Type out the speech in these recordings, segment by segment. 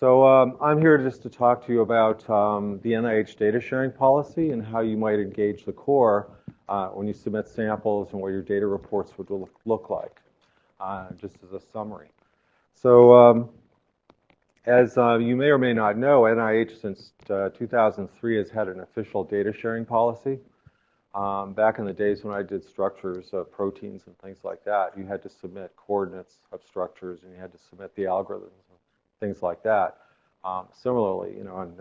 So I'm here just to talk to you about the NIH data sharing policy and how you might engage the core when you submit samples and what your data reports would look like, just as a summary. So as you may or may not know, NIH since 2003 has had an official data sharing policy. Back in the days when I did structures of proteins and things like that, you had to submit coordinates of structures and you had to submit the algorithms. Things like that. Similarly, you know, and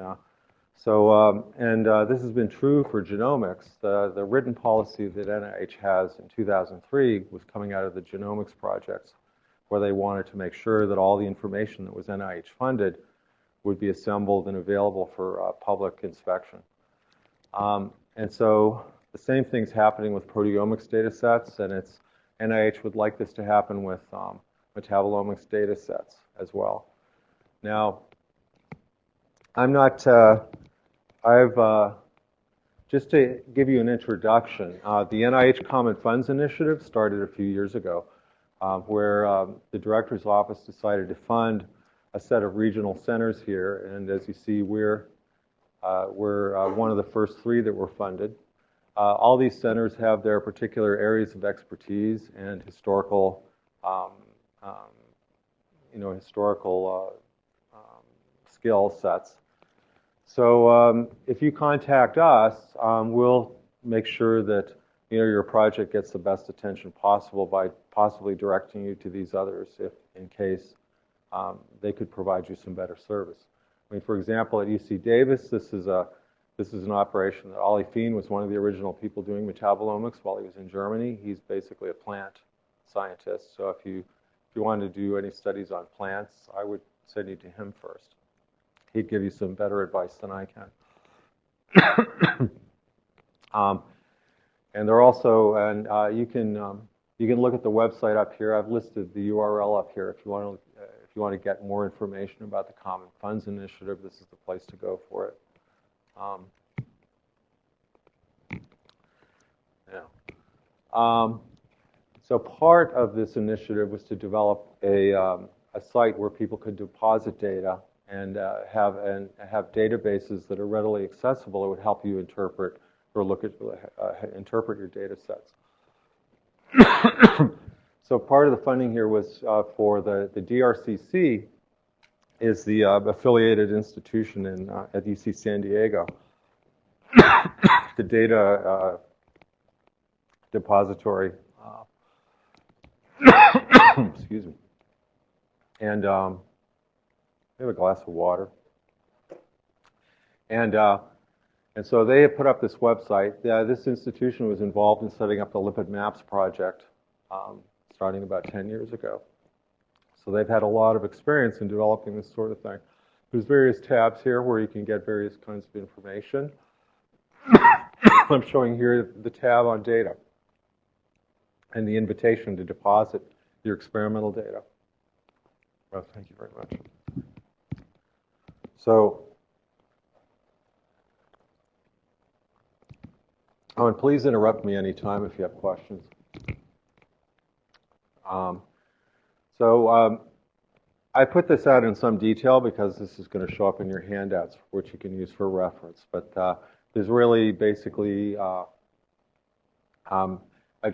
this has been true for genomics. The written policy that NIH has in 2003 was coming out of the genomics projects, where they wanted to make sure that all the information that was NIH funded would be assembled and available for public inspection. And so the same thing's happening with proteomics data sets, and NIH would like this to happen with metabolomics data sets as well. Now, I'm not, just to give you an introduction, the NIH Common Funds Initiative started a few years ago, where the director's office decided to fund a set of regional centers here, and as you see, we're one of the first three that were funded. All these centers have their particular areas of expertise and historical, skill sets. So if you contact us, we'll make sure that your project gets the best attention possible by possibly directing you to these others, if in case they could provide you some better service. I mean, for example, at UC Davis, this is an operation that Ollie Fien was one of the original people doing metabolomics while he was in Germany. He's basically a plant scientist, so if you wanted to do any studies on plants, I would send you to him first. He'd give you some better advice than I can. And they're also, and you can look at the website up here. I've listed the URL up here. If you want to get more information about the Common Funds Initiative, this is the place to go for it. So part of this initiative was to develop a site where people could deposit data and have databases that are readily accessible. It would help you interpret or interpret your data sets. So part of the funding here was for the DRCC is the affiliated institution at UC San Diego. The data depository. Excuse me. And we have a glass of water. And so they have put up this website. This institution was involved in setting up the Lipid Maps project starting about 10 years ago. So they've had a lot of experience in developing this sort of thing. There's various tabs here where you can get various kinds of information. I'm showing here the tab on data and the invitation to deposit your experimental data. Oh, thank you very much. So, and please interrupt me anytime if you have questions. I put this out in some detail because this is going to show up in your handouts, which you can use for reference. But there's really basically, I've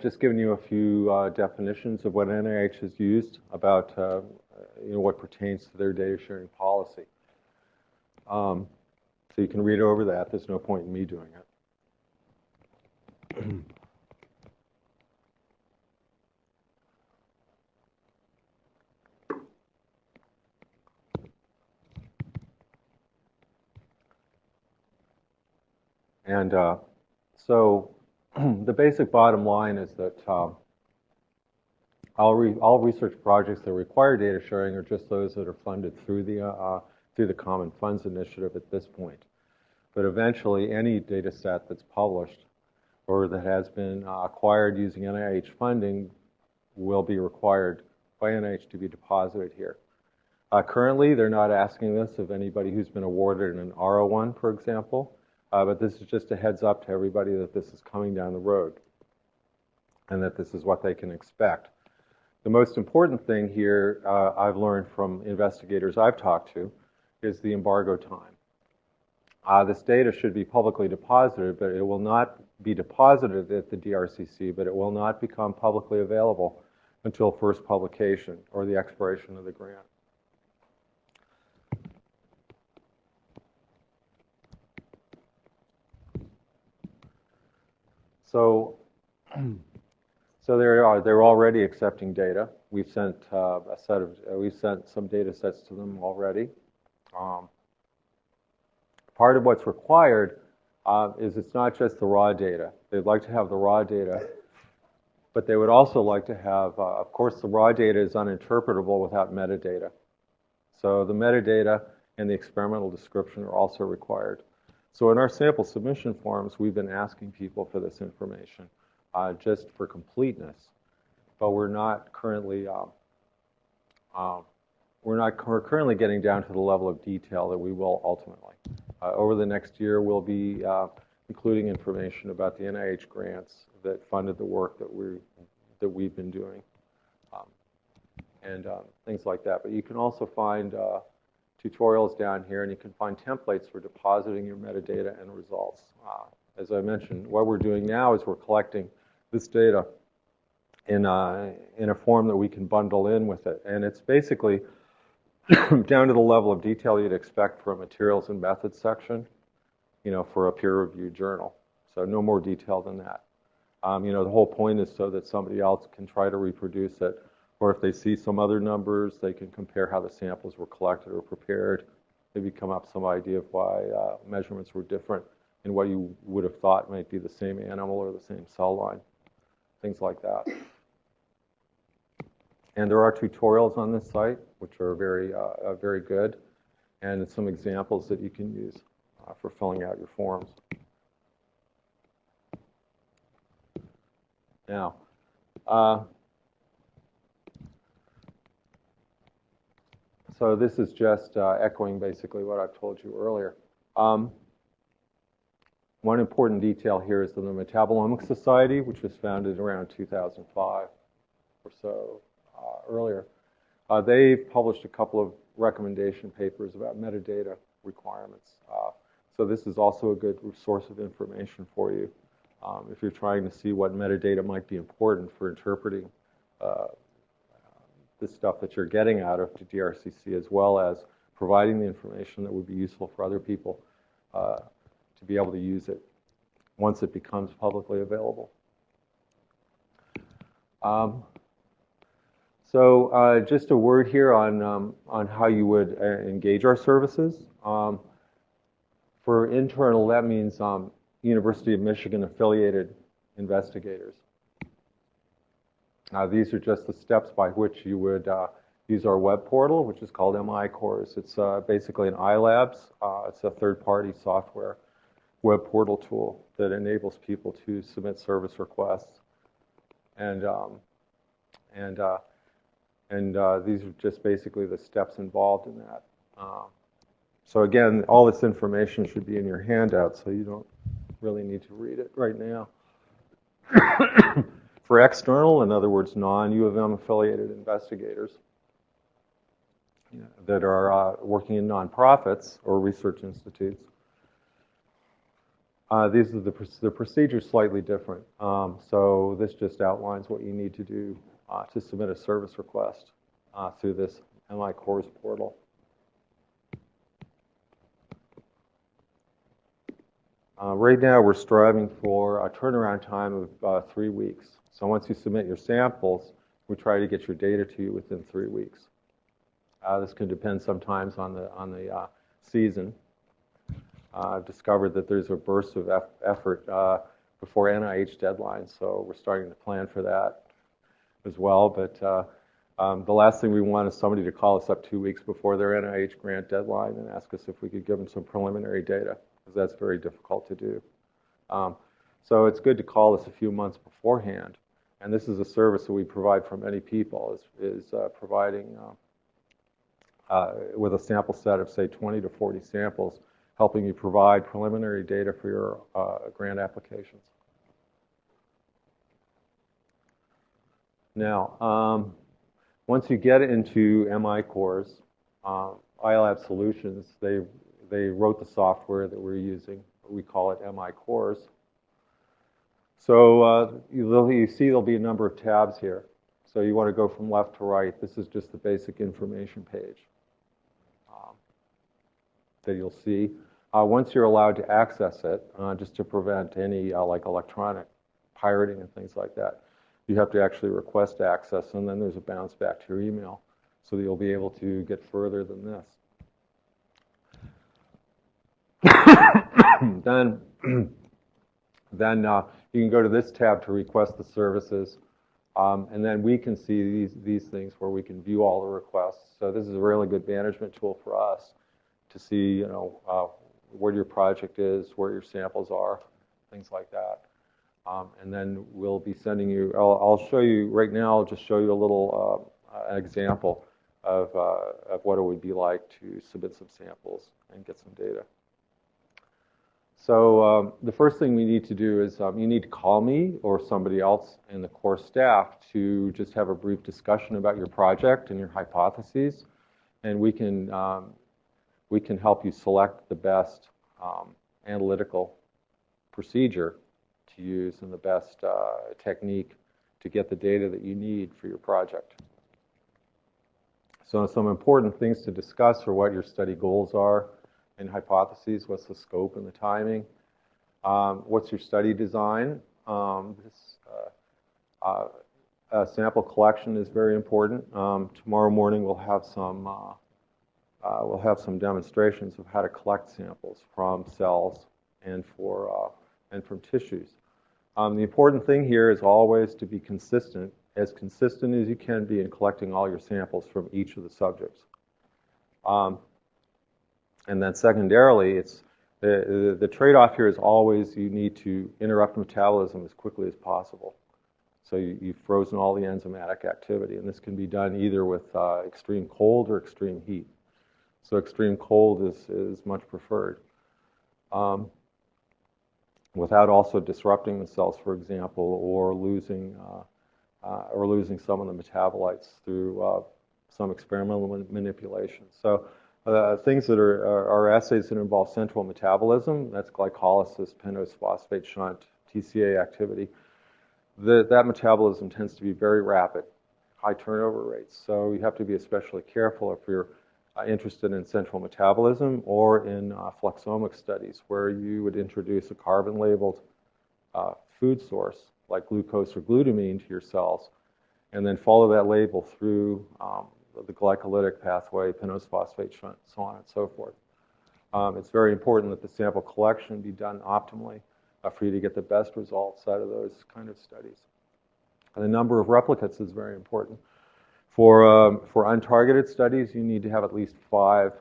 just given you a few definitions of what NIH has used about what pertains to their data sharing policy. So you can read over that. There's no point in me doing it. And so the basic bottom line is that all research projects that require data sharing are just those that are funded through the Common Funds Initiative at this point. But eventually, any data set that's published or that has been acquired using NIH funding will be required by NIH to be deposited here. Currently, they're not asking this of anybody who's been awarded an R01, for example. But this is just a heads up to everybody that this is coming down the road and that this is what they can expect. The most important thing here I've learned from investigators I've talked to is the embargo time. This data should be publicly deposited, but it will not be deposited at the DRCC, but it will not become publicly available until first publication or the expiration of the grant. So there are. They're already accepting data. We've sent we've sent some data sets to them already. Part of what's required is it's not just the raw data. They'd like to have the raw data, but they would also like to have, of course, the raw data is uninterpretable without metadata. So the metadata and the experimental description are also required. So in our sample submission forms, we've been asking people for this information just for completeness, but we're currently getting down to the level of detail that we will ultimately. Over the next year, we'll be including information about the NIH grants that funded the work that we've been doing, and things like that. But you can also find tutorials down here, and you can find templates for depositing your metadata and results. As I mentioned, what we're doing now is we're collecting this data in a form that we can bundle in with it, and it's basically down to the level of detail you'd expect for a materials and methods section, for a peer-reviewed journal. So no more detail than that. The whole point is so that somebody else can try to reproduce it, or if they see some other numbers, they can compare how the samples were collected or prepared, maybe come up with some idea of why measurements were different in what you would have thought might be the same animal or the same cell line, things like that. And there are tutorials on this site, which are very good, and some examples that you can use for filling out your forms. Now, so this is just echoing basically what I've told you earlier. One important detail here is that the Metabolomics Society, which was founded around 2005 or so earlier, they've published a couple of recommendation papers about metadata requirements. So this is also a good source of information for you if you're trying to see what metadata might be important for interpreting the stuff that you're getting out of the DRCC, as well as providing the information that would be useful for other people to be able to use it once it becomes publicly available. So just a word here on how you would engage our services. For internal, that means University of Michigan affiliated investigators. These are just the steps by which you would use our web portal, which is called MICourse. It's basically an iLabs. It's a third-party software web portal tool that enables people to submit service requests. And these are just basically the steps involved in that. So again, all this information should be in your handout, so you don't really need to read it right now. For external, in other words, non-U of M affiliated investigators that are working in nonprofits or research institutes, the procedure is slightly different. So this just outlines what you need to do to submit a service request through this MICourse portal. Right now, we're striving for a turnaround time of 3 weeks. So once you submit your samples, we try to get your data to you within 3 weeks. This can depend sometimes on the season. I've discovered that there's a burst of effort before NIH deadlines, so we're starting to plan for that as well. But the last thing we want is somebody to call us up 2 weeks before their NIH grant deadline and ask us if we could give them some preliminary data, because that's very difficult to do. So it's good to call us a few months beforehand. And this is a service that we provide for many people, is providing with a sample set of, say, 20 to 40 samples, helping you provide preliminary data for your grant applications. Now, once you get into MICourse, Biolab Solutions, they wrote the software that we're using. We call it MICourse. So you see there'll be a number of tabs here. So you want to go from left to right. This is just the basic information page that you'll see. Once you're allowed to access it, just to prevent any like electronic pirating and things like that, you have to actually request access, and then there's a bounce back to your email so that you'll be able to get further than this. Then you can go to this tab to request the services, and then we can see these things where we can view all the requests. So this is a really good management tool for us to see, where your project is, where your samples are, things like that. And then we'll be sending you. I'll show you right now. I'll just show you a little example of what it would be like to submit some samples and get some data. So the first thing we need to do is you need to call me or somebody else in the course staff to just have a brief discussion about your project and your hypotheses, and we can help you select the best analytical procedure to use and the best technique to get the data that you need for your project. So some important things to discuss are what your study goals are and hypotheses, what's the scope and the timing, what's your study design. Sample collection is very important. Tomorrow morning we'll have some demonstrations of how to collect samples from cells and from tissues. The important thing here is always to be consistent as you can be in collecting all your samples from each of the subjects. And then secondarily, it's the trade-off here is always you need to interrupt metabolism as quickly as possible. So you've frozen all the enzymatic activity, and this can be done either with extreme cold or extreme heat. So extreme cold is much preferred. Without also disrupting the cells, for example, or losing some of the metabolites through some experimental manipulation. So things that are assays that involve central metabolism, that's glycolysis, pentose phosphate shunt, TCA activity. That metabolism tends to be very rapid, high turnover rates. So you have to be especially careful if you're interested in central metabolism or in flexomic studies where you would introduce a carbon-labeled food source like glucose or glutamine to your cells and then follow that label through the glycolytic pathway, pentose phosphate shunt, so on and so forth. It's very important that the sample collection be done optimally for you to get the best results out of those kind of studies. And the number of replicates is very important. For untargeted studies, you need to have at least 5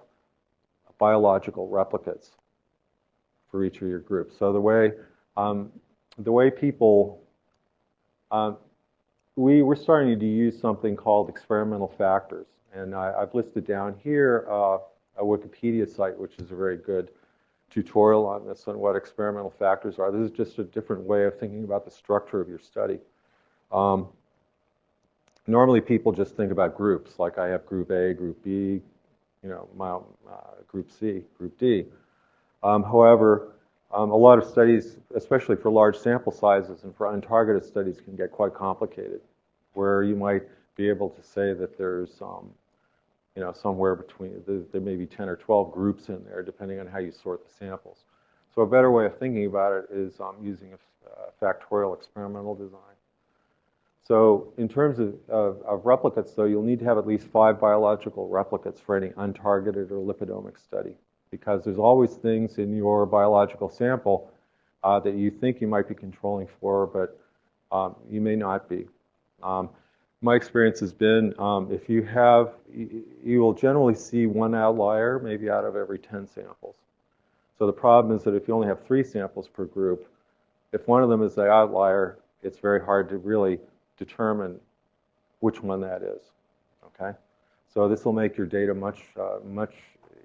biological replicates for each of your groups. So the way people we're starting to use something called experimental factors, and I've listed down here a Wikipedia site, which is a very good tutorial on this, on what experimental factors are. This is just a different way of thinking about the structure of your study. Normally, people just think about groups, like I have Group A, Group B, Group C, Group D. However, a lot of studies, especially for large sample sizes and for untargeted studies, can get quite complicated, where you might be able to say that there's somewhere between, there may be 10 or 12 groups in there, depending on how you sort the samples. So a better way of thinking about it is using a factorial experimental design. So in terms of replicates, though, you'll need to have at least 5 biological replicates for any untargeted or lipidomic study, because there's always things in your biological sample that you think you might be controlling for, but you may not be. My experience has been if you will generally see one outlier maybe out of every 10 samples. So the problem is that if you only have 3 samples per group, if one of them is the outlier, it's very hard to really determine which one that is. Okay, so this will make your data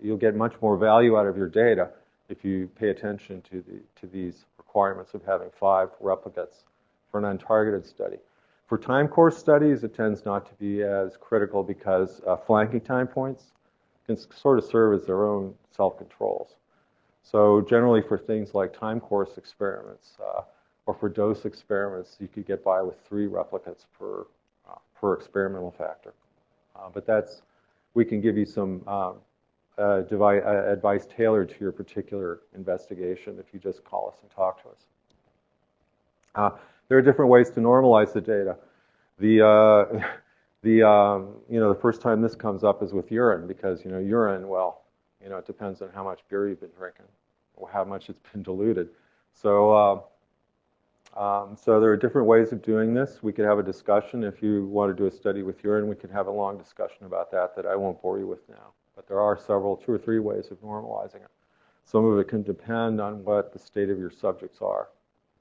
you'll get much more value out of your data if you pay attention to these requirements of having 5 replicates for an untargeted study. For time course studies, it tends not to be as critical because flanking time points can sort of serve as their own self-controls. So generally for things like time course experiments or for dose experiments, you could get by with 3 replicates per experimental factor. But we can give you some advice tailored to your particular investigation if you just call us and talk to us. There are different ways to normalize the data. The first time this comes up is with urine, because urine, well, it depends on how much beer you've been drinking or how much it's been diluted. So there are different ways of doing this. We could have a discussion. If you want to do a study with urine, we could have a long discussion about that I won't bore you with now. But there are 2 or 3 ways of normalizing it. Some of it can depend on what the state of your subjects are.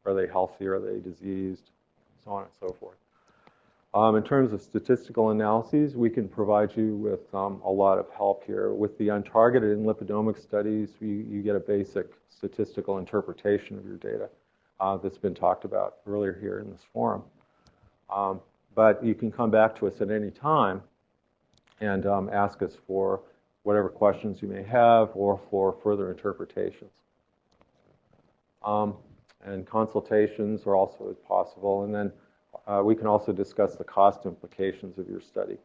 Are they healthy? Are they diseased? So on and so forth. In terms of statistical analyses, we can provide you with a lot of help here. With the untargeted and lipidomic studies, you get a basic statistical interpretation of your data that's been talked about earlier here in this forum. But you can come back to us at any time and ask us for whatever questions you may have or for further interpretations. And consultations are also possible. And then we can also discuss the cost implications of your study.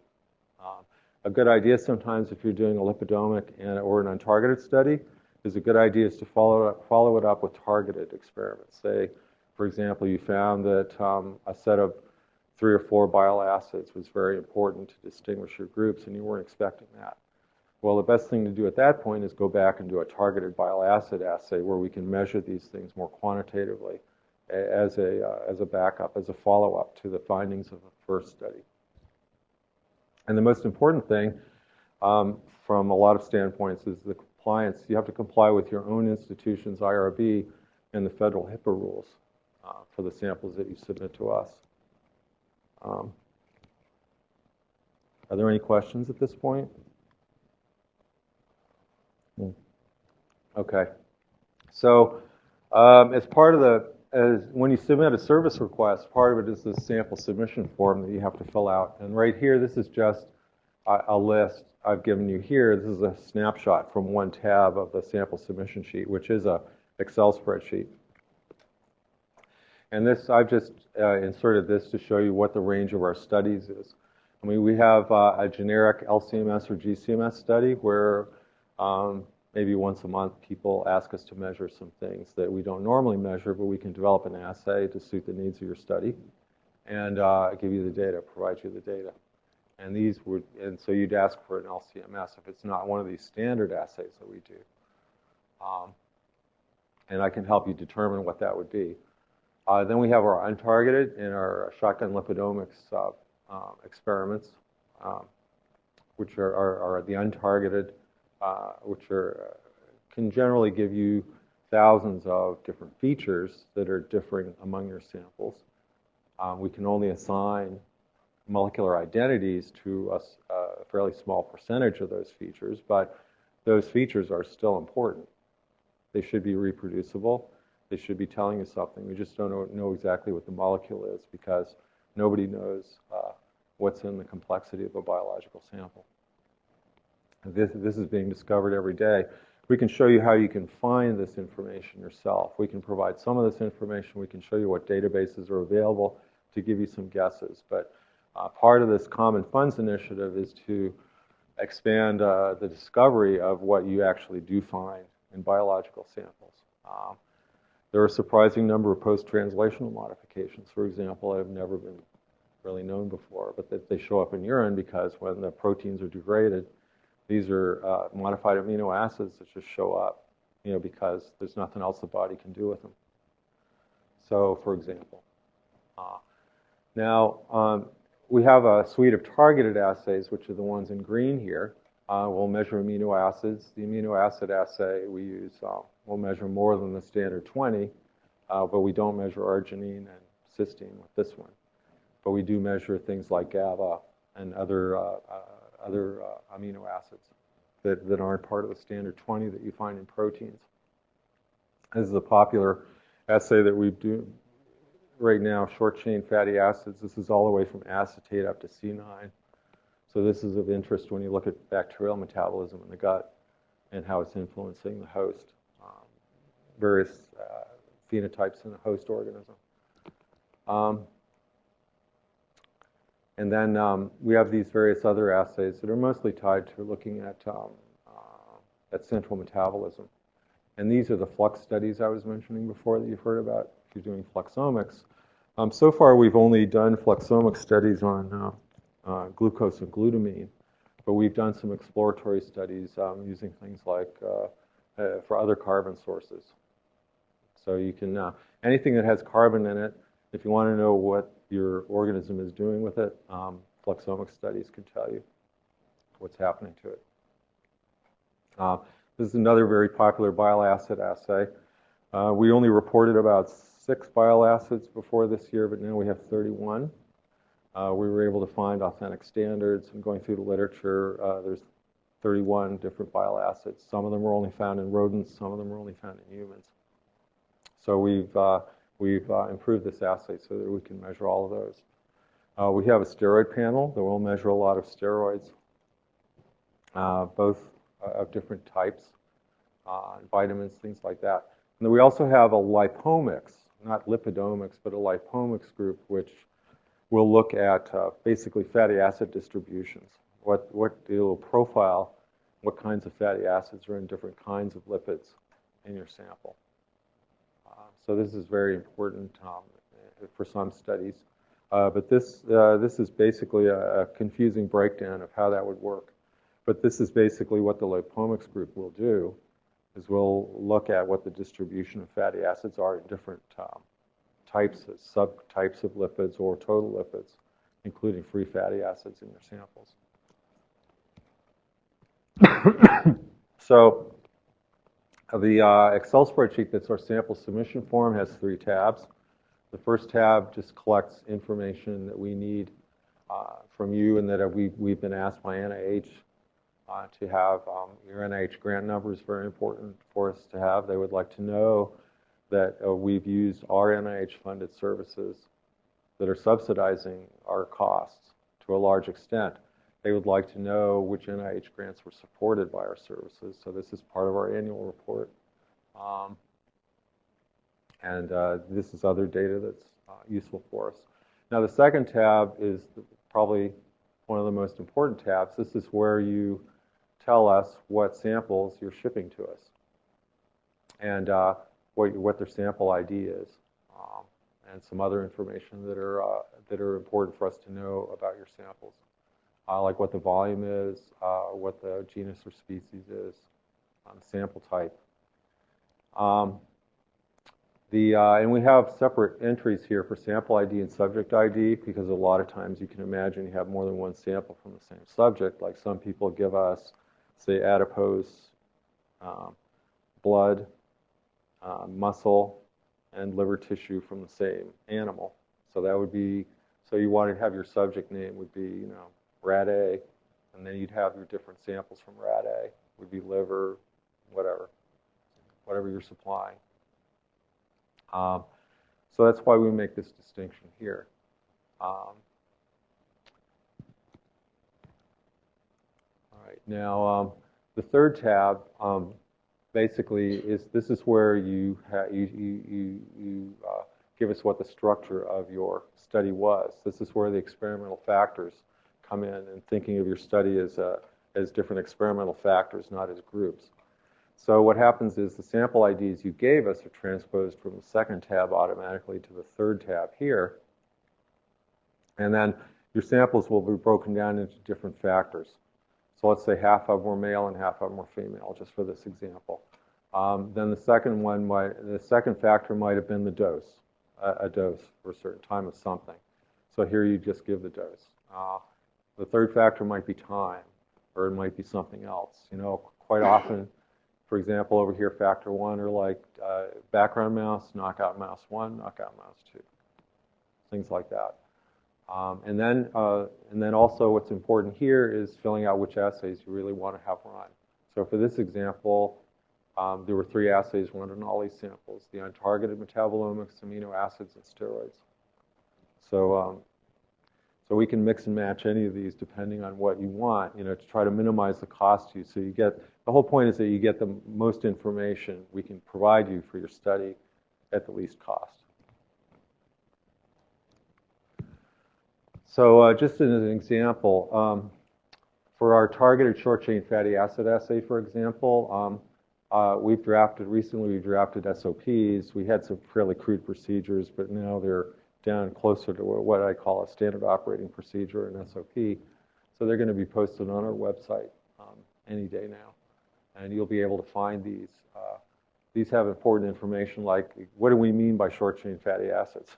A good idea sometimes if you're doing a lipidomic or an untargeted study is a good idea is to follow it up with targeted experiments. Say, for example, you found that a set of 3 or 4 bile acids was very important to distinguish your groups, and you weren't expecting that. Well, the best thing to do at that point is go back and do a targeted bile acid assay where we can measure these things more quantitatively as a backup, as a follow-up to the findings of the first study. And the most important thing from a lot of standpoints is the compliance. You have to comply with your own institution's IRB and the federal HIPAA rules for the samples that you submit to us. Are there any questions at this point? Okay. So as part of when you submit a service request, part of it is the sample submission form that you have to fill out. And right here, this is just a list I've given you here. This is a snapshot from one tab of the sample submission sheet, which is a Excel spreadsheet. And this, I've just inserted this to show you what the range of our studies is. I mean, we have a generic LCMS or GCMS study where maybe once a month people ask us to measure some things that we don't normally measure, but we can develop an assay to suit the needs of your study and give you the data, provide you the data. And so you'd ask for an LCMS if it's not one of these standard assays that we do. And I can help you determine what that would be. Then we have our untargeted and our shotgun lipidomics experiments, which are the untargeted, which can generally give you thousands of different features that are differing among your samples. We can only assign molecular identities to a fairly small percentage of those features, but those features are still important. They should be reproducible. They should be telling you something. We just don't know exactly what the molecule is because nobody knows what's in the complexity of a biological sample. This is being discovered every day. We can show you how you can find this information yourself. We can provide some of this information. We can show you what databases are available to give you some guesses. But part of this Common Funds initiative is to expand the discovery of what you actually do find in biological samples. There are a surprising number of post-translational modifications, for example, that have never been really known before, but that they show up in urine because when the proteins are degraded, these are modified amino acids that just show up, because there's nothing else the body can do with them. So, for example, now we have a suite of targeted assays, which are the ones in green here. We'll measure amino acids. The amino acid assay we use will measure more than the standard 20, but we don't measure arginine and cysteine with this one. But we do measure things like GABA and other amino acids that aren't part of the standard 20 that you find in proteins. This is a popular assay that we do right now, short-chain fatty acids. This is all the way from acetate up to C9. So this is of interest when you look at bacterial metabolism in the gut and how it's influencing the host, various phenotypes in the host organism. And then we have these various other assays that are mostly tied to looking at central metabolism. And these are the flux studies I was mentioning before that you've heard about if you're doing fluxomics. So far, we've only done fluxomic studies on glucose and glutamine, but we've done some exploratory studies using things like for other carbon sources. So you can, anything that has carbon in it, if you want to know what your organism is doing with it, fluxomic studies can tell you what's happening to it. This is another very popular bile acid assay. We only reported about 6 bile acids before this year, but now we have 31. We were able to find authentic standards, and going through the literature, there's 31 different bile acids. Some of them are only found in rodents, some of them are only found in humans. So we've improved this assay so that we can measure all of those. We have a steroid panel that will measure a lot of steroids, both of different types, vitamins, things like that. And then we also have a lipomics, not lipidomics, but a lipomics group, which will look at basically fatty acid distributions. It'll profile what kinds of fatty acids are in different kinds of lipids in your sample. So this is very important for some studies. But this is basically a confusing breakdown of how that would work. But this is basically what the lipomics group will do, is we'll look at what the distribution of fatty acids are in different types, subtypes of lipids or total lipids, including free fatty acids in your samples. So the Excel spreadsheet that's our sample submission form has 3 tabs. The first tab just collects information that we need from you and that we've been asked by NIH to have. Your NIH grant number is very important for us to have. They would like to know that we've used our NIH-funded services that are subsidizing our costs to a large extent. They would like to know which NIH grants were supported by our services. So this is part of our annual report. And this is other data that's useful for us. Now the second tab is probably one of the most important tabs. This is where you tell us what samples you're shipping to us and what their sample ID is, and some other information that are important for us to know about your samples, like what the volume is, what the genus or species is, sample type. And we have separate entries here for sample ID and subject ID because a lot of times you can imagine you have more than one sample from the same subject. Like some people give us, say, adipose, blood, muscle, and liver tissue from the same animal. So that would be, so you want to have your subject name would be, rat A, and then you'd have your different samples from rat A. Would be liver, whatever you're supplying. So that's why we make this distinction here. All right, now the third tab basically this is where you give us what the structure of your study was. This is where the experimental factors come in, and thinking of your study as different experimental factors, not as groups. So what happens is the sample IDs you gave us are transposed from the second tab automatically to the third tab here. And then your samples will be broken down into different factors. So let's say half of them were male and half of them were female, just for this example. Then the second factor might have been the dose, a dose for a certain time of something. So here you just give the dose. The third factor might be time, or it might be something else. Quite often, for example, over here, factor 1 are like background mouse, knockout mouse 1, knockout mouse 2, things like that. And then also what's important here is filling out which assays you really want to have run. So for this example, there were 3 assays run on all these samples: the untargeted metabolomics, amino acids, and steroids. So So we can mix and match any of these depending on what you want, to try to minimize the cost to you. So you get, the whole point is that you get the most information we can provide you for your study at the least cost. So just as an example, for our targeted short-chain fatty acid assay, for example, we've recently drafted SOPs. We had some fairly crude procedures, but now they're down closer to what I call a standard operating procedure, an SOP. So they're going to be posted on our website any day now. And you'll be able to find these. These have important information like, what do we mean by short-chain fatty acids?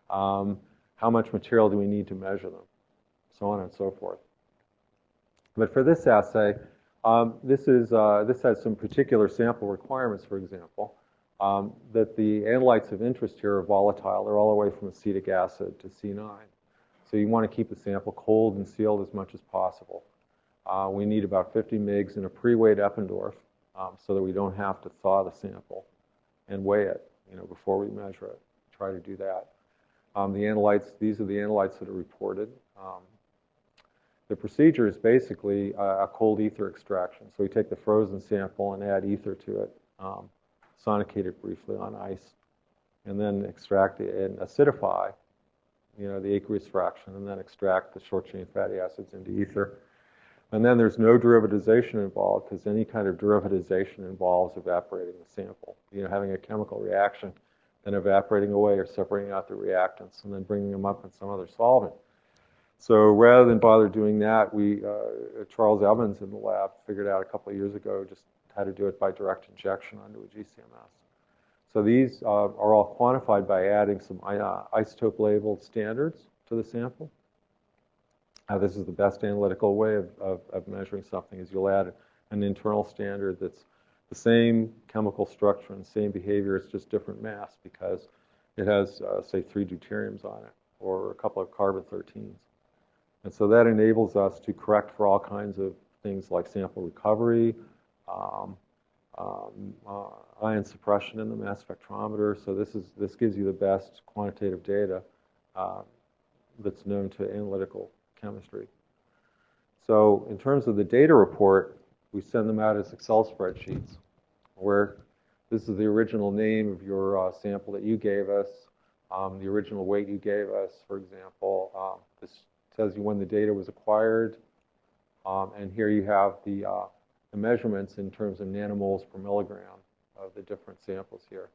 How much material do we need to measure them? So on and so forth. But for this assay, this has some particular sample requirements, for example, that the analytes of interest here are volatile. They're all the way from acetic acid to C9. So you want to keep the sample cold and sealed as much as possible. We need about 50 mg in a pre-weighed Eppendorf so that we don't have to thaw the sample and weigh it before we measure it. Try to do that. The analytes, these are the analytes that are reported. The procedure is basically a cold ether extraction. So we take the frozen sample and add ether to it, sonicate it briefly on ice, and then extract it and acidify, the aqueous fraction, and then extract the short-chain fatty acids into ether. And then there's no derivatization involved, because any kind of derivatization involves evaporating the sample. Having a chemical reaction, then evaporating away or separating out the reactants, and then bringing them up in some other solvent. So rather than bother doing that, Charles Evans in the lab figured out a couple of years ago just how to do it by direct injection onto a GCMS. So these are all quantified by adding some isotope-labeled standards to the sample. This is the best analytical way of measuring something, is you'll add an internal standard that's the same chemical structure and same behavior, it's just different mass because it has, say, 3 deuteriums on it or a couple of carbon-13s. And so that enables us to correct for all kinds of things like sample recovery, ion suppression in the mass spectrometer. So this gives you the best quantitative data that's known to analytical chemistry. So in terms of the data report, we send them out as Excel spreadsheets where this is the original name of your sample that you gave us, the original weight you gave us, for example. This tells you when the data was acquired, and here you have the measurements in terms of nanomoles per milligram of the different samples here.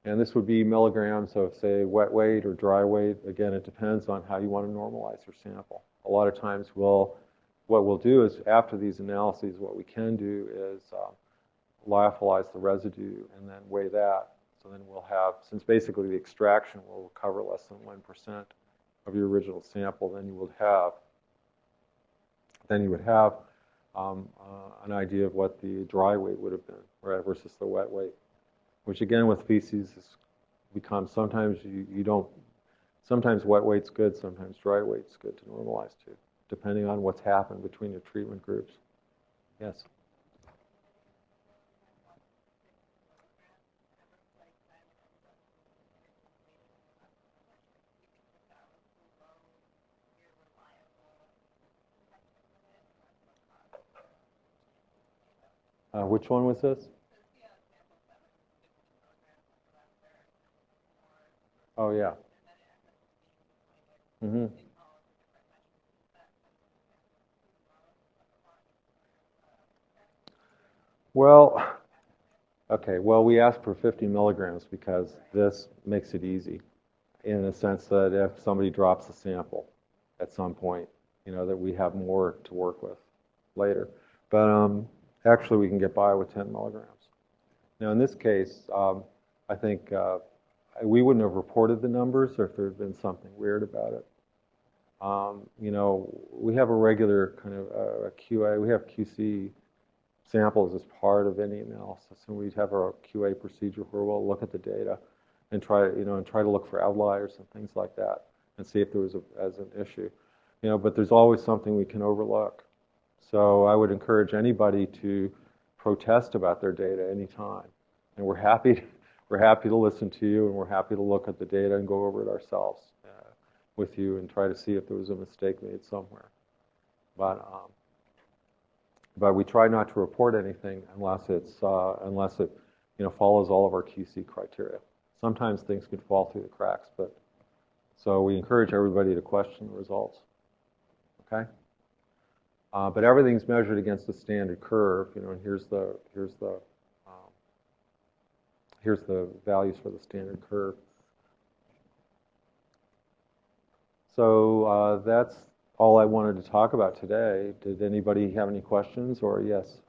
And this would be milligrams of, say, wet weight or dry weight. Again, it depends on how you want to normalize your sample. A lot of times what we'll do is, after these analyses, what we can do is lyophilize the residue and then weigh that. So then we'll have, since basically the extraction will recover less than 1% of your original sample, then you would have an idea of what the dry weight would have been, right, versus the wet weight. Which again, with feces, becomes sometimes sometimes wet weight's good, sometimes dry weight's good to normalize to, depending on what's happened between your treatment groups. Yes? Which one was this? Oh, yeah. Mm-hmm. Well, okay, well, we asked for 50 milligrams because this makes it easy in the sense that if somebody drops a sample at some point, that we have more to work with later. But actually, we can get by with 10 milligrams. Now, in this case, I think we wouldn't have reported the numbers if there had been something weird about it. We have a regular kind of a QA. We have QC samples as part of any analysis, and we'd have our QA procedure where we'll look at the data and try to look for outliers and things like that, and see if there was an issue. But there's always something we can overlook. So I would encourage anybody to protest about their data anytime, and we're happy to listen to you, and we're happy to look at the data and go over it ourselves. with you and try to see if there was a mistake made somewhere. But we try not to report anything unless it follows all of our QC criteria. Sometimes things could fall through the cracks, but so we encourage everybody to question the results. Okay. But everything's measured against the standard curve, and here's the values for the standard curve. So that's all I wanted to talk about today. Did anybody have any questions, or yes?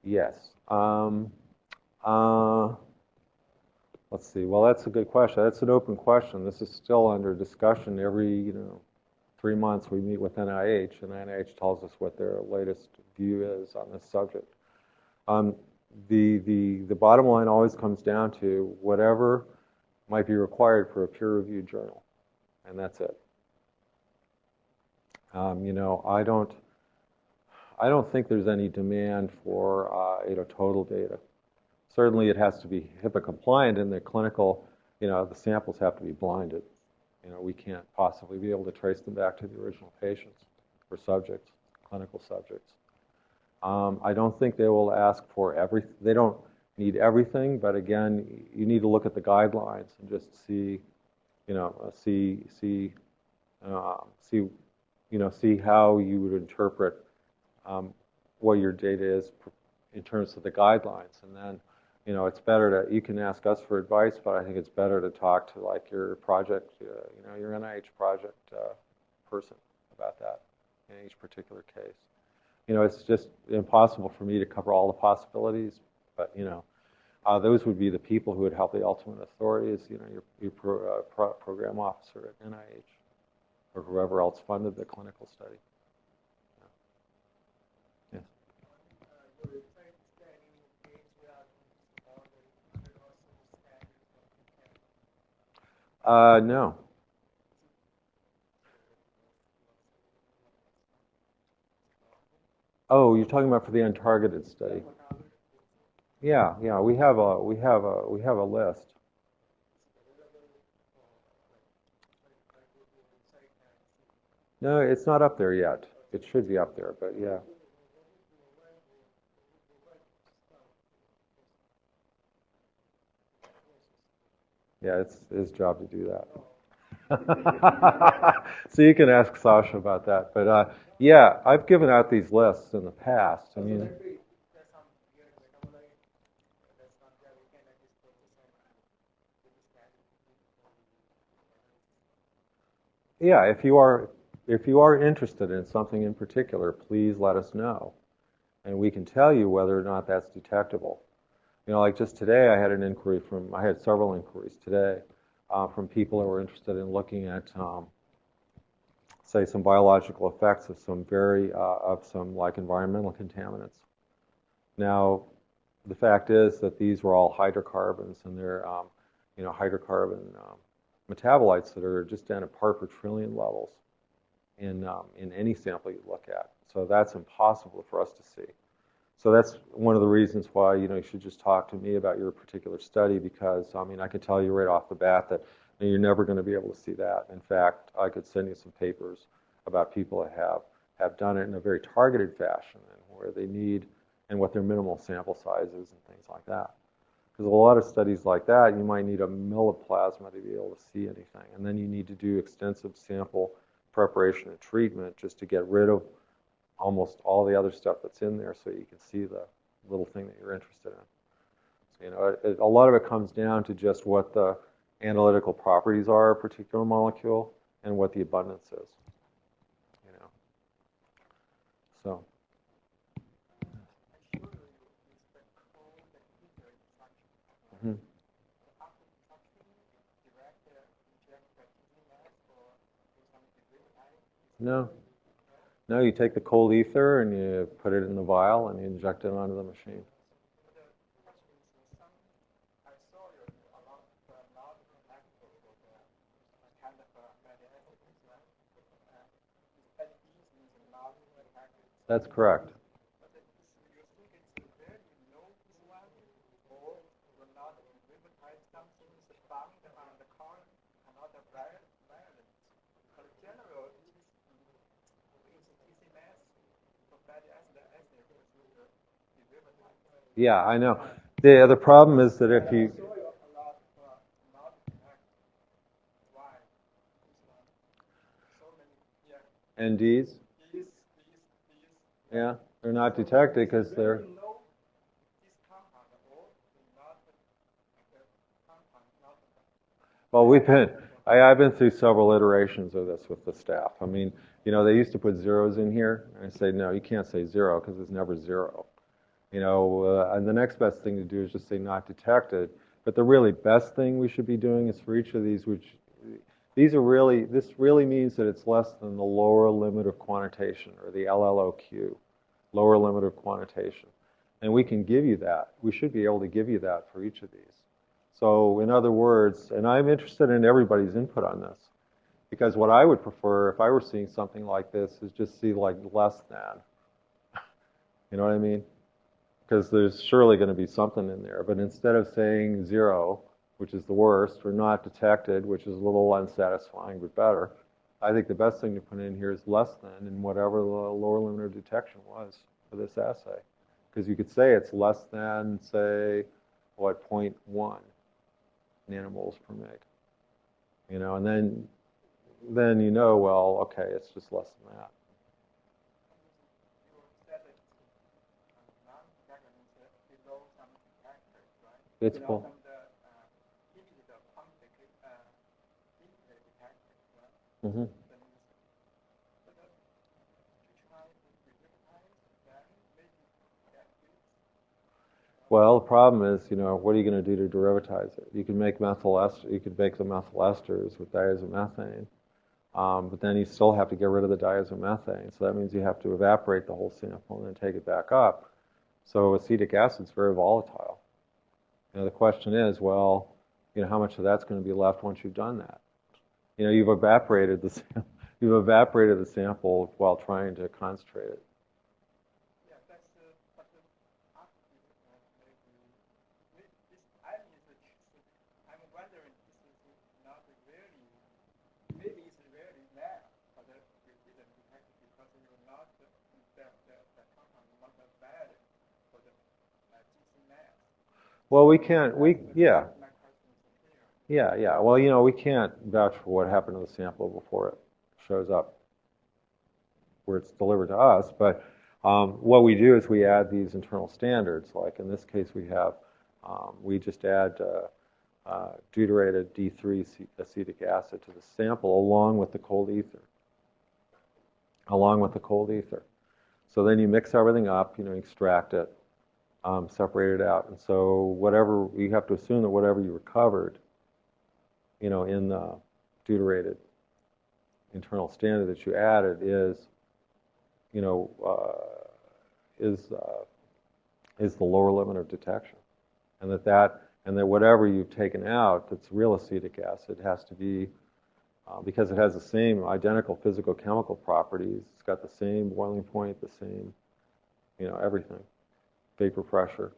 Yes. Let's see. Well, that's a good question. That's an open question. This is still under discussion. Every 3 months we meet with NIH, and NIH tells us what their latest view is on this subject. The bottom line always comes down to whatever might be required for a peer-reviewed journal, and that's it. I don't think there's any demand for total data. Certainly, it has to be HIPAA compliant in the clinical. The samples have to be blinded. We can't possibly be able to trace them back to the original patients or subjects, clinical subjects. I don't think they will ask for everything. They don't need everything, but again, you need to look at the guidelines and just see how you would interpret what your data is in terms of the guidelines, and then it's better to, you can ask us for advice, but I think it's better to talk to like your project, your NIH project person about that in each particular case. It's just impossible for me to cover all the possibilities, but those would be the people who would help the ultimate authorities, your program officer at NIH or whoever else funded the clinical study. Yes. No. Oh, you're talking about for the untargeted study. Yeah, we have a list. No, it's not up there yet. It should be up there, but yeah. Yeah, it's his job to do that. So you can ask Sasha about that. But yeah, I've given out these lists in the past. I mean, yeah, if you are interested in something in particular, please let us know, and we can tell you whether or not that's detectable. Like just today, I had several inquiries today from people who were interested in looking at, say, some biological effects of some like environmental contaminants. Now, the fact is that these were all hydrocarbons, and they're, hydrocarbon metabolites that are just down at part per trillion levels in any sample you look at. So that's impossible for us to see. So that's one of the reasons why you should just talk to me about your particular study, because I can tell you right off the bat that you're never going to be able to see that. In fact, I could send you some papers about people that have done it in a very targeted fashion and where they need and what their minimal sample sizes and things like that. Because a lot of studies like that, you might need a mill of plasma to be able to see anything, and then you need to do extensive sample preparation and treatment just to get rid of almost all the other stuff that's in there so you can see the little thing that you're interested in. So, a lot of it comes down to just what the analytical properties are of a particular molecule and what the abundance is. So. Mm-hmm. No, you take the cold ether and you put it in the vial and you inject it onto the machine. That's correct. Yeah, I know. The problem is that if you NDs, yeah, they're not detected because they're. Well, I've been through several iterations of this with the staff. I mean, they used to put zeros in here, and I say, no, you can't say zero because it's never zero. And the next best thing to do is just say not detected. But the really best thing we should be doing is for each of these, this really means that it's less than the lower limit of quantitation, or the LLOQ, lower limit of quantitation. And we can give you that. We should be able to give you that for each of these. So in other words, and I'm interested in everybody's input on this, because what I would prefer if I were seeing something like this is just see like less than. You know what I mean? Because there's surely going to be something in there. But instead of saying zero, which is the worst, or not detected, which is a little unsatisfying but better, I think the best thing to put in here is less than in whatever the lower limit of detection was for this assay. Because you could say it's less than, say, 0.1 nanomoles per meg. And then well, okay, it's just less than that. It's full. Mm-hmm. Well, the problem is, what are you going to do to derivatize it? You can make methyl ester. You could make the methyl esters with diazomethane, but then you still have to get rid of the diazomethane. So that means you have to evaporate the whole sample and then take it back up. So acetic acid is very volatile. The question is, well, how much of that's going to be left once you've done that? You've evaporated the sample while trying to concentrate it. Well, yeah. Well, we can't vouch for what happened to the sample before it shows up where it's delivered to us. But what we do is we add these internal standards. Like in this case, we just add deuterated D3 acetic acid to the sample along with the cold ether. So then you mix everything up, extract it, separate it out. And so you have to assume that whatever you recovered, in the deuterated internal standard that you added is the lower limit of detection. And that whatever you've taken out that's real acetic acid has to be, because it has the same identical physical-chemical properties, it's got the same boiling point, the same, everything, vapor pressure.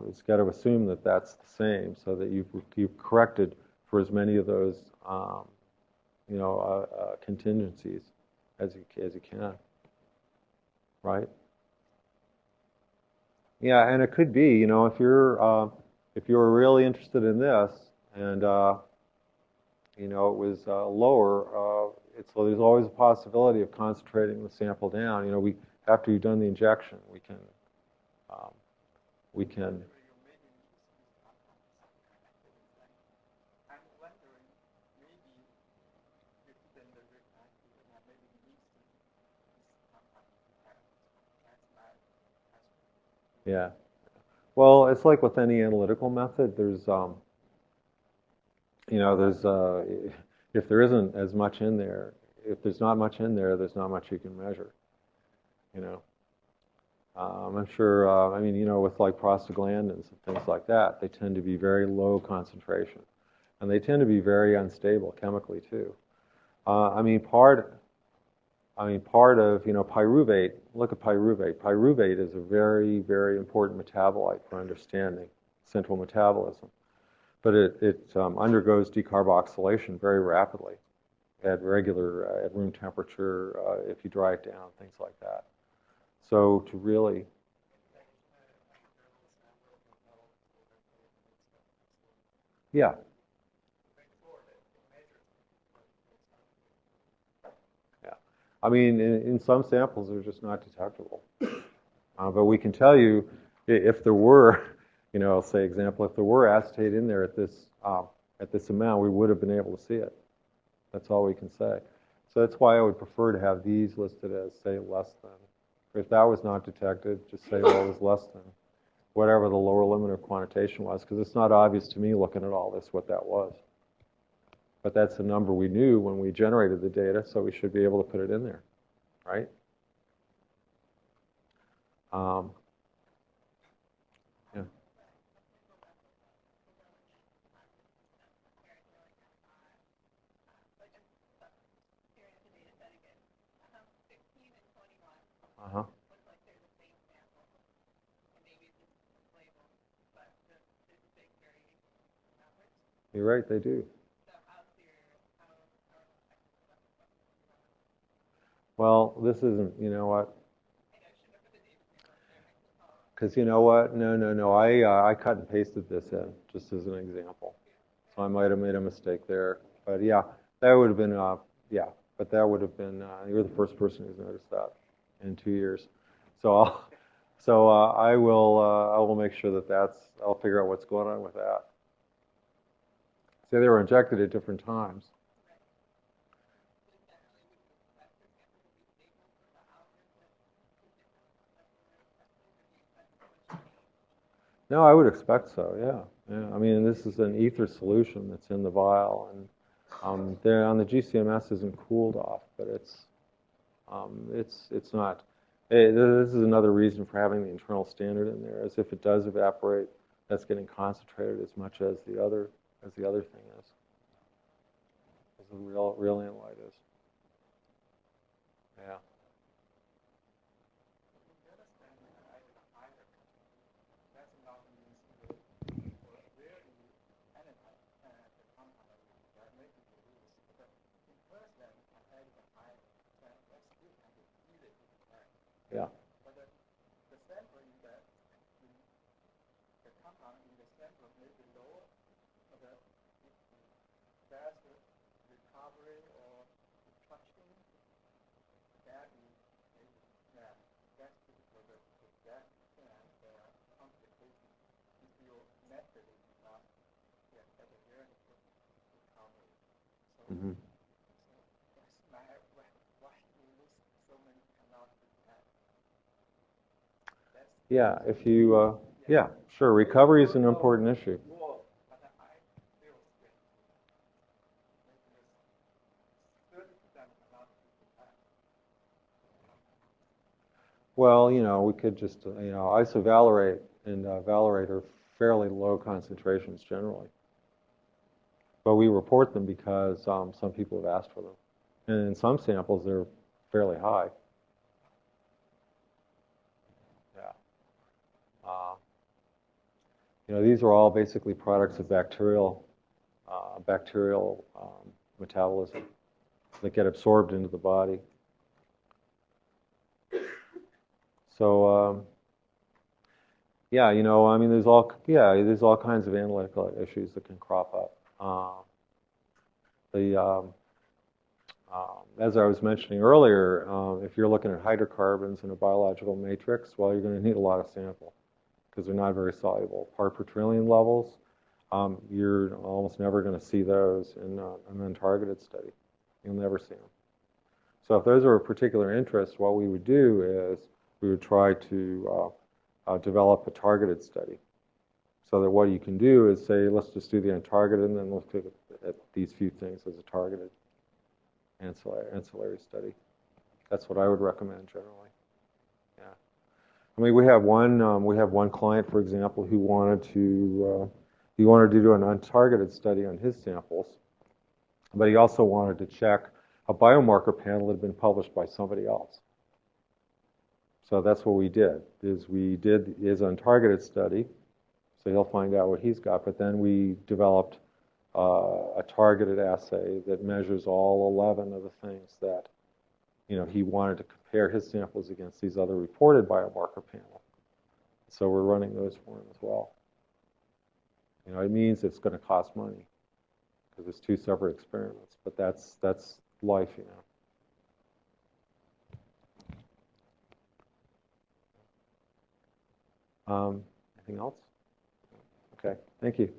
It's got to assume that that's the same, so that you've corrected for as many of those, contingencies as you can, right? Yeah, and it could be, if you're really interested in this, and it was lower, so there's always a possibility of concentrating the sample down. After you've done the injection, we can. Yeah. Well, it's like with any analytical method. If there isn't as much in there, if there's not much in there, there's not much you can measure. I'm sure, with like prostaglandins and things like that, they tend to be very low concentration. And they tend to be very unstable chemically, too. I mean, part of, pyruvate, look at pyruvate. Pyruvate is a very, very important metabolite for understanding central metabolism. But it undergoes decarboxylation very rapidly at at room temperature, if you dry it down, things like that. So to really, yeah. Yeah. I mean, in some samples, they're just not detectable. But we can tell you if there were, say example, if there were acetate in there at this amount, we would have been able to see it. That's all we can say. So that's why I would prefer to have these listed as, say, less than. If that was not detected, just say, well, it was less than whatever the lower limit of quantitation was, because it's not obvious to me looking at all this what that was. But that's the number we knew when we generated the data, so we should be able to put it in there, right? Yeah. Uh-huh. You're right, they do. Well, this isn't, you know what? Because you know what? No. I cut and pasted this in, just as an example. So I might have made a mistake there. But yeah, that would have been, yeah. But that would have been, you're the first person who's noticed that in 2 years. So I will make sure I'll figure out what's going on with that. Say they were injected at different times. No, I would expect so. Yeah. I mean, this is an ether solution that's in the vial, and there on the GCMS isn't cooled off, but it's not. This is another reason for having the internal standard in there, as if it does evaporate, that's getting concentrated as much as the other thing is, as the real analyte is. Yeah. Yeah. Mm-hmm. Yeah, if you, yeah, sure, recovery is an important issue. Well, we could just, isovalerate and valerate are fairly low concentrations generally. But we report them because some people have asked for them. And in some samples, they're fairly high. Yeah. These are all basically products of bacterial metabolism that get absorbed into the body. So, yeah, I mean, there's all kinds of analytical issues that can crop up. As I was mentioning earlier, if you're looking at hydrocarbons in a biological matrix, well, you're going to need a lot of sample because they're not very soluble. Part per trillion levels, you're almost never going to see those in an untargeted study. You'll never see them. So if those are of particular interest, what we would do is we would try to develop a targeted study. So that what you can do is say, let's just do the untargeted and then look at these few things as a targeted ancillary study. That's what I would recommend generally. Yeah. I mean, we have one client, for example, who wanted to do an untargeted study on his samples, but he also wanted to check a biomarker panel that had been published by somebody else. So that's what we did, is we did his untargeted study, so he'll find out what he's got, but then we developed a targeted assay that measures all 11 of the things that, he wanted to compare his samples against these other reported biomarker panels. So we're running those for him as well. It means it's going to cost money because it's 2 separate experiments, but that's life, Anything else? Okay, thank you.